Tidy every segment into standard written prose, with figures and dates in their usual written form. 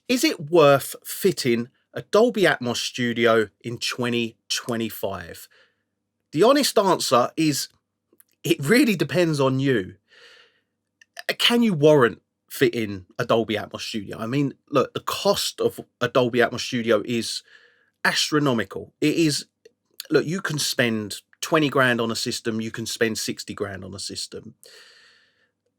Is it worth fitting a Dolby Atmos studio in 2025? The honest answer is it really depends on you. Can you warrant fitting a Dolby Atmos studio? I mean, look, the cost of a Dolby Atmos studio is astronomical. It is, look, you can spend 20 grand on a system, you can spend 60 grand on a system.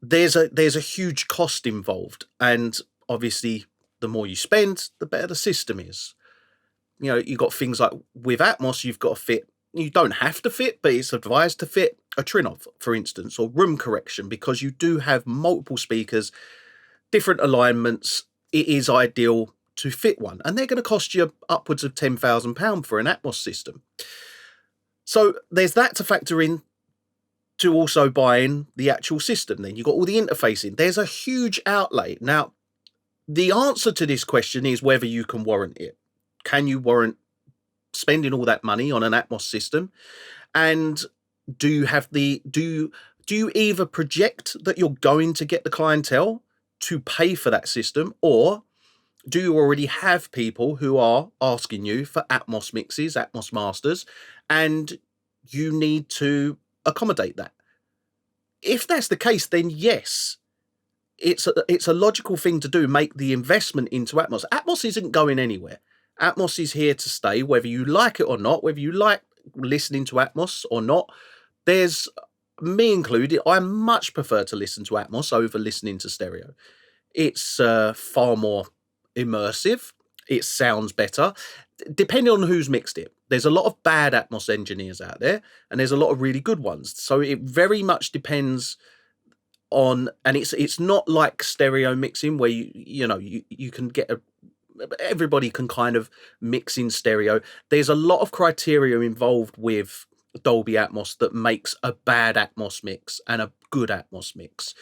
There's a huge cost involved, and obviously the more you spend, the better the system is. You know, you've got things like with Atmos, you've got to fit, you don't have to fit, but it's advised to fit a Trinnov, for instance, or room correction, because you do have multiple speakers, different alignments. It is ideal to fit one, and they're going to cost you upwards of £10,000 for an Atmos system. So there's that to factor in, to also buy in the actual system. Then you've got all the interfacing. There's a huge outlay. Now, the answer to this question is whether you can warrant it. Can you warrant spending all that money on an Atmos system? And do you have the do you either project that you're going to get the clientele to pay for that system, or do you already have people who are asking you for Atmos mixes, Atmos masters, and you need to accommodate that? If that's the case, then yes, it's a logical thing to do. Make the investment into Atmos. Atmos isn't going anywhere. Atmos is here to stay, whether you like it or not, whether you like listening to Atmos or not. There's, me included, I much prefer to listen to Atmos over listening to stereo. It's far more immersive. It sounds better, depending on who's mixed it. There's a lot of bad Atmos engineers out there, and there's a lot of really good ones. So it very much depends on, and it's not like stereo mixing where you can get everybody can kind of mix in stereo. There's a lot of criteria involved with Dolby Atmos that makes a bad Atmos mix and a good Atmos mix,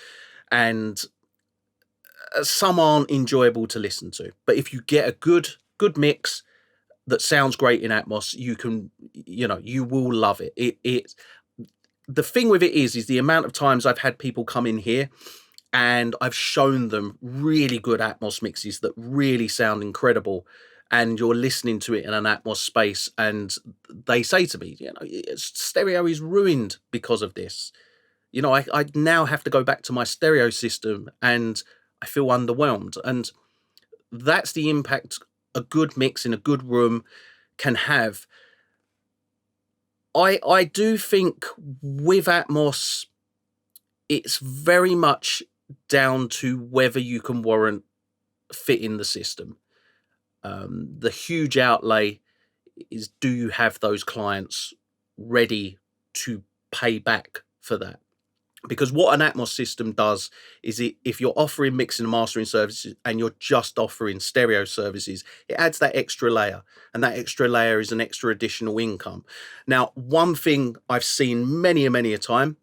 and some aren't enjoyable to listen to. But if you get a good mix that sounds great in Atmos, you will love it. It the thing with it is the amount of times I've had people come in here and I've shown them really good Atmos mixes that really sound incredible, and you're listening to it in an Atmos space, and they say to me, stereo is ruined because of this. I now have to go back to my stereo system and I feel underwhelmed. And that's the impact a good mix in a good room can have. I do think with Atmos, it's very much down to whether you can warrant fitting the system. The huge outlay is, do you have those clients ready to pay back for that? Because what an Atmos system does is, if you're offering mixing and mastering services and you're just offering stereo services, it adds that extra layer, and that extra layer is an extra additional income. Now, one thing I've seen many a time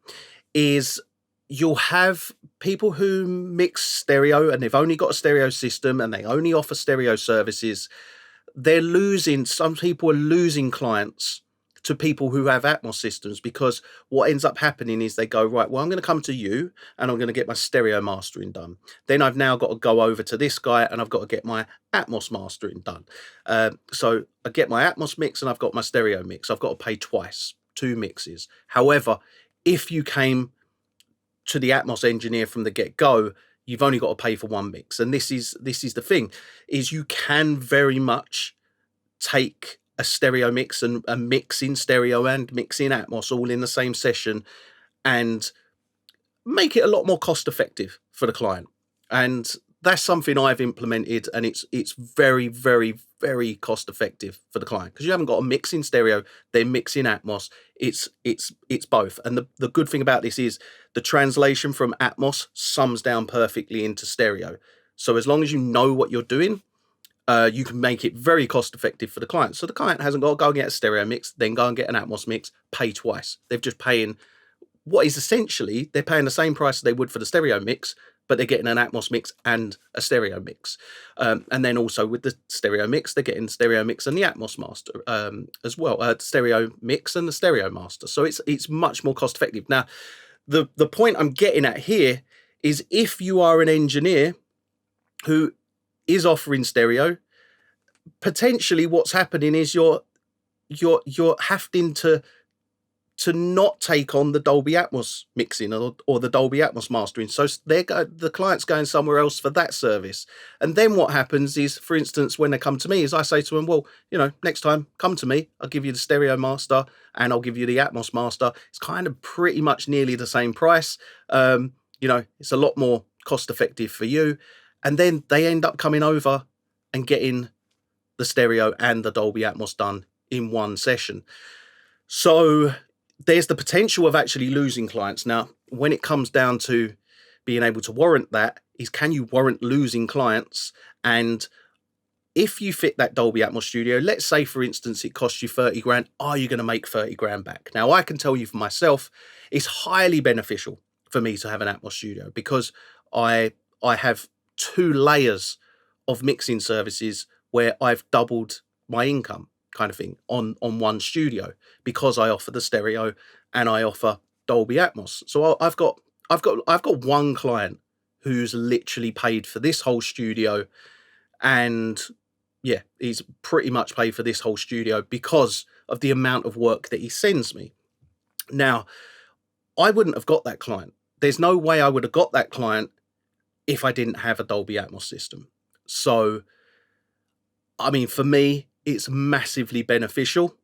is you'll have people who mix stereo and they've only got a stereo system and they only offer stereo services. Some people are losing clients to people who have Atmos systems, because what ends up happening is they go, right, well, I'm going to come to you and I'm going to get my stereo mastering done. Then I've now got to go over to this guy and I've got to get my Atmos mastering done. So I get my Atmos mix and I've got my stereo mix. I've got to pay twice, 2 mixes. However, if you came to the Atmos engineer from the get-go, you've only got to pay for 1 mix. And this is the thing, is you can very much take a stereo mix and a mix in stereo and mix in Atmos all in the same session and make it a lot more cost effective for the client. And that's something I've implemented, and it's very, very, very cost effective for the client, because you haven't got a mix in stereo, then mix in Atmos. It's both. And the good thing about this is the translation from Atmos sums down perfectly into stereo. So as long as you know what you're doing, you can make it very cost effective for the client. So the client hasn't got to go and get a stereo mix, then go and get an Atmos mix, pay twice. They're just paying what is essentially, they're paying the same price they would for the stereo mix, but they're getting an Atmos mix and a stereo mix. And then also with the stereo mix, they're getting the stereo mix and the Atmos master as well, stereo mix and the stereo master. So it's much more cost effective. Now, the point I'm getting at here is, if you are an engineer who is offering stereo, potentially what's happening is you're having to not take on the Dolby Atmos mixing or the Dolby Atmos mastering. So the client's going somewhere else for that service. And then what happens is, for instance, when they come to me, is I say to them, well, next time come to me, I'll give you the stereo master and I'll give you the Atmos master. It's kind of pretty much nearly the same price. It's a lot more cost effective for you. And then they end up coming over and getting the stereo and the Dolby Atmos done in one session. So there's the potential of actually losing clients. Now, when it comes down to being able to warrant that, is can you warrant losing clients? And if you fit that Dolby Atmos studio, let's say, for instance, it costs you 30 grand, are you going to make 30 grand back? Now, I can tell you for myself, it's highly beneficial for me to have an Atmos studio because I have 2 layers of mixing services where I've doubled my income, kind of thing, on one studio, because I offer the stereo and I offer Dolby Atmos. So I've got one client who's literally paid for this whole studio, and yeah, he's pretty much paid for this whole studio because of the amount of work that he sends me. Now, I wouldn't have got that client. There's no way I would have got that client if I didn't have a Dolby Atmos system. So, I mean, for me, it's massively beneficial.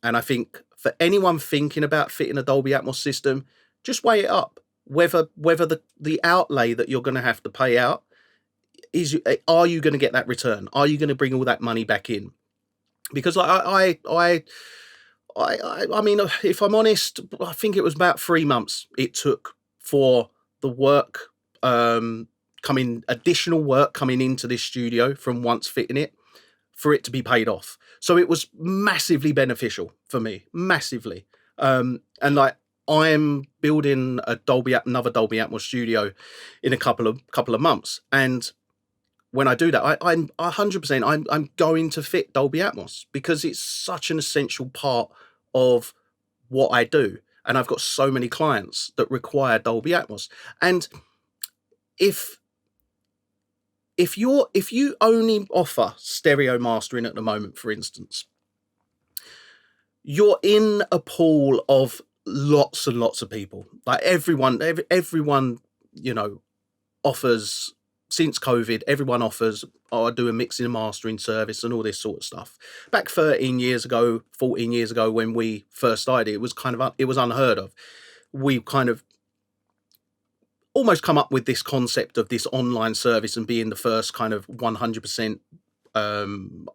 And I think for anyone thinking about fitting a Dolby Atmos system, just weigh it up. Whether the outlay that you're going to have to pay out are you going to get that return? Are you going to bring all that money back in? Because I mean, if I'm honest, I think it was about 3 months it took for the work additional work coming into this studio from once fitting it, for it to be paid off. So it was massively beneficial for me, massively. And like, I'm building another Dolby Atmos studio in a couple of months, and when I do that, I'm 100%. I'm going to fit Dolby Atmos because it's such an essential part of what I do, and I've got so many clients that require Dolby Atmos. And if you only offer stereo mastering at the moment, for instance, you're in a pool of lots and lots of people. Like everyone, offers. Since COVID, everyone offers, I do a mixing and mastering service and all this sort of stuff. Back 14 years ago, when we first started, it was it was unheard of. We kind of almost come up with this concept of this online service and being the first kind of 100%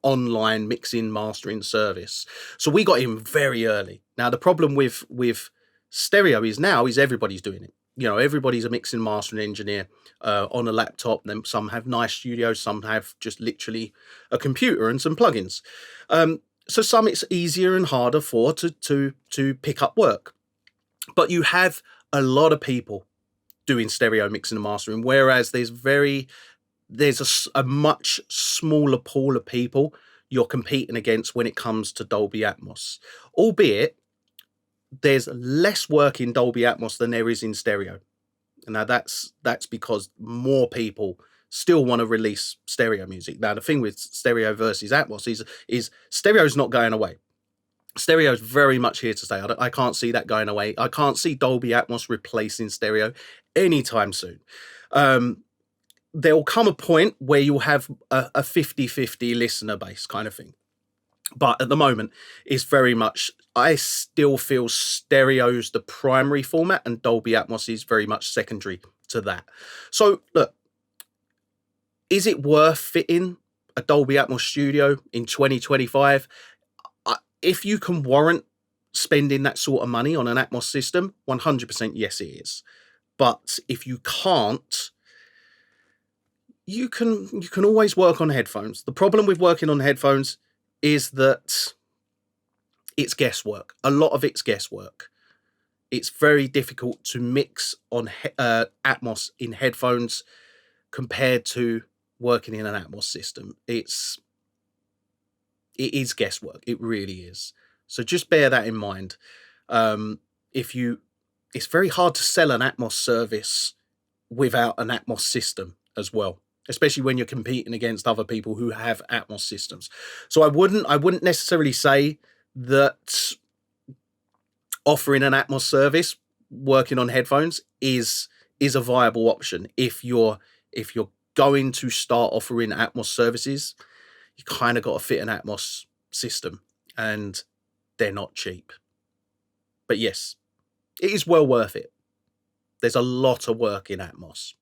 online mixing mastering service. So we got in very early. Now the problem with stereo is everybody's doing it. Everybody's a mixing mastering engineer on a laptop. Then some have nice studios, some have just literally a computer and some plugins. So some it's easier and harder for to pick up work. But you have a lot of people doing stereo mixing and mastering, whereas there's a much smaller pool of people you're competing against when it comes to Dolby Atmos. Albeit, there's less work in Dolby Atmos than there is in stereo. Now that's because more people still want to release stereo music. Now the thing with stereo versus Atmos is stereo's not going away. Stereo's very much here to stay. I can't see that going away. I can't see Dolby Atmos replacing stereo anytime soon. There'll come a point where you'll have a 50-50 listener base kind of thing. But at the moment, it's very much, I still feel stereo's the primary format and Dolby Atmos is very much secondary to that. So look, is it worth fitting a Dolby Atmos studio in 2025? If you can warrant spending that sort of money on an Atmos system, 100% yes, it is. But if you can't, you can always work on headphones. The problem with working on headphones is that it's guesswork. A lot of it's guesswork. It's very difficult to mix on Atmos in headphones compared to working in an Atmos system. It is guesswork. It really is. So just bear that in mind. It's very hard to sell an Atmos service without an Atmos system as well. especially when you're competing against other people who have Atmos systems. So I wouldn't necessarily say that offering an Atmos service working on headphones is a viable option. If you're going to start offering Atmos services, you kind of got to fit an Atmos system, and they're not cheap. But yes, it is well worth it. There's a lot of work in Atmos.